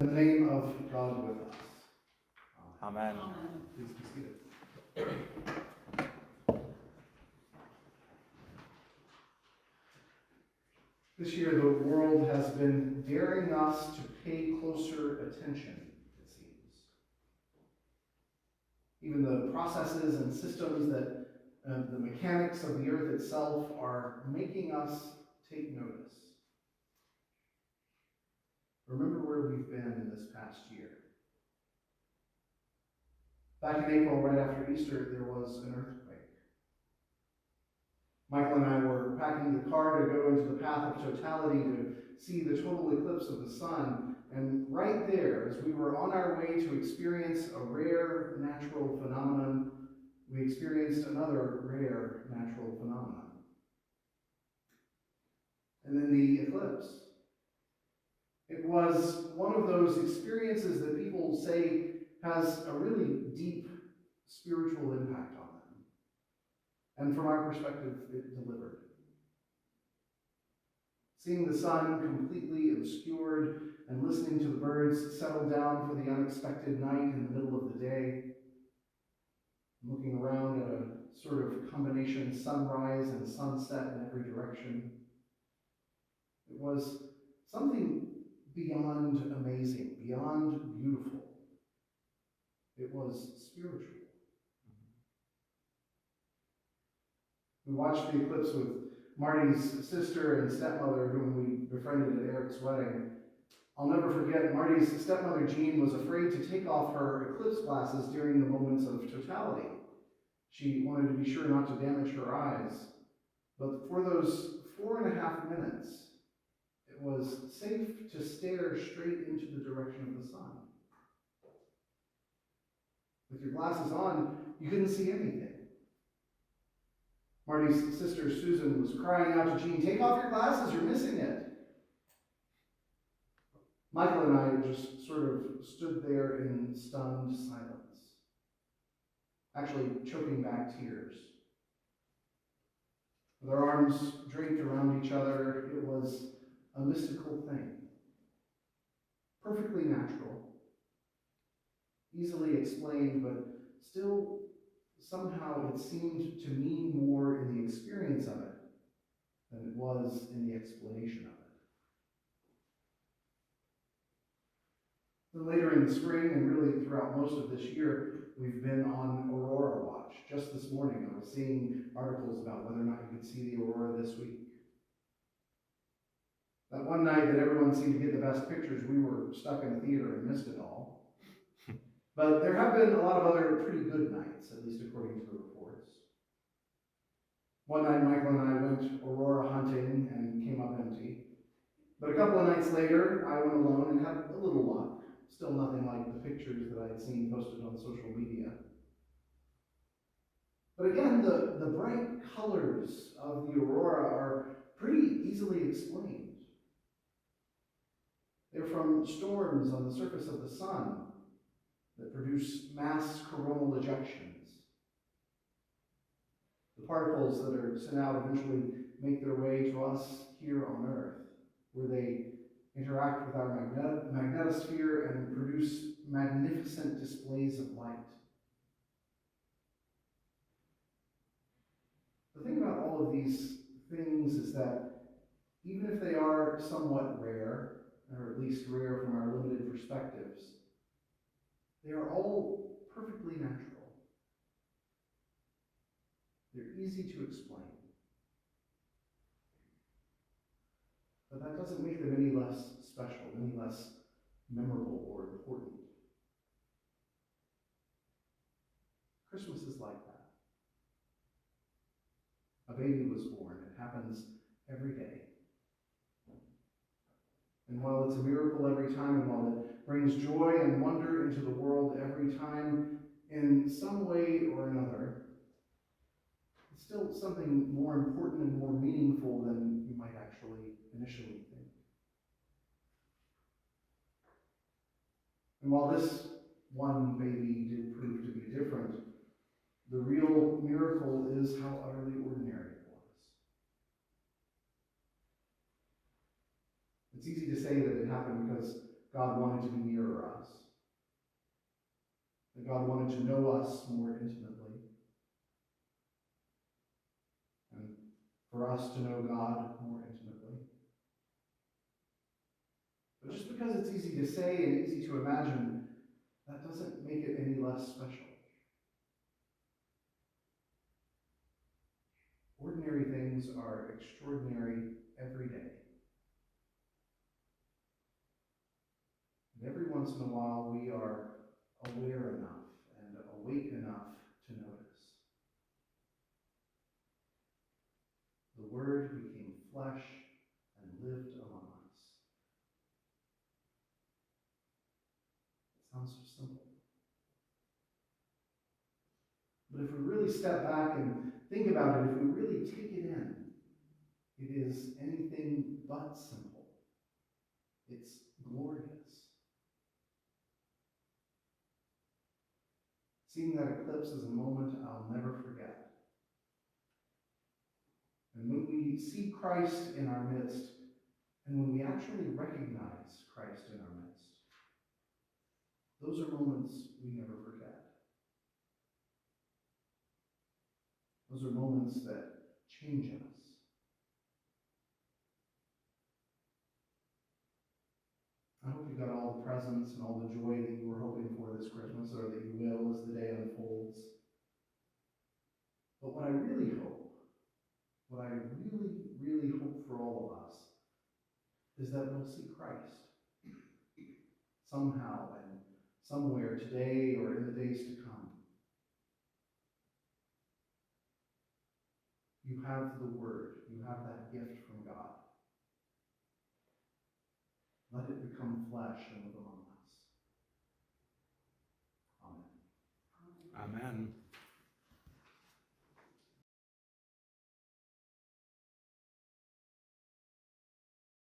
In the name of God with us. Amen. Please be seated. This year, the world has been daring us to pay closer attention, it seems. Even the processes and systems that the mechanics of the earth itself are making us take notice. Remember where we've been in this past year. Back in April, right after Easter, there was an earthquake. Michael and I were packing the car to go into the path of totality to see the total eclipse of the sun, and right there, as we were on our way to experience a rare natural phenomenon, we experienced another rare natural phenomenon. And then the eclipse. It was one of those experiences that people say has a really deep spiritual impact on them. And from our perspective, it delivered. Seeing the sun completely obscured and listening to the birds settle down for the unexpected night in the middle of the day, looking around at a sort of combination sunrise and sunset in every direction. It was something beyond amazing, beyond beautiful. It was spiritual. We watched the eclipse with Marty's sister and stepmother, whom we befriended at Eric's wedding. I'll never forget, Marty's stepmother, Jean, was afraid to take off her eclipse glasses during the moments of totality. She wanted to be sure not to damage her eyes. But for those 4.5 minutes, it was safe to stare straight into the direction of the sun. With your glasses on, you couldn't see anything. Marty's sister, Susan, was crying out to Jean, "Take off your glasses, you're missing it." Michael and I just sort of stood there in stunned silence, actually choking back tears. With our arms draped around each other, it was a mystical thing. Perfectly natural, easily explained, but still somehow it seemed to mean more in the experience of it than it was in the explanation of it. Then later in the spring, and really throughout most of this year, we've been on Aurora watch. Just this morning, I was seeing articles about whether or not you could see the aurora this week. That one night that everyone seemed to get the best pictures, we were stuck in a theater and missed it all. But there have been a lot of other pretty good nights, at least according to the reports. One night, Michael and I went aurora hunting and came up empty. But a couple of nights later, I went alone and had a little luck. Still nothing like the pictures that I had seen posted on social media. But again, the bright colors of the aurora are pretty easily explained. They're from storms on the surface of the sun that produce mass coronal ejections. The particles that are sent out eventually make their way to us here on Earth, where they interact with our magnetosphere and produce magnificent displays of light. The thing about all of these things is that even if they are somewhat rare, or at least rare from our limited perspectives, they are all perfectly natural. They're easy to explain. But that doesn't make them any less special, any less memorable or important. Christmas is like that. A baby was born. It happens every day. And while it's a miracle every time, and while it brings joy and wonder into the world every time, in some way or another, it's still something more important and more meaningful than you might actually initially think. And while this one baby did prove to be different, the real miracle is how utterly ordinary it was. It's easy to say that it happened because God wanted to be nearer us, that God wanted to know us more intimately, and for us to know God more intimately. But just because it's easy to say and easy to imagine, that doesn't make it any less special. Ordinary things are extraordinary every day. And every once in a while, we are aware enough and awake enough to notice. The Word became flesh and lived among us. It sounds so simple. But if we really step back and think about it, if we really take it in, it is anything but simple. It's glorious. Seeing that eclipse is a moment I'll never forget. And when we see Christ in our midst, and when we actually recognize Christ in our midst, those are moments we never forget. Those are moments that change us. I hope you got all the presents and all the joy that you were hoping for this Christmas, or that you will as the day unfolds. But what I really hope, what I really hope for all of us, is that we'll see Christ somehow and somewhere today or in the days to come. You have the Word, you have that gift from God. Let it become flesh and live among us. Amen. Amen.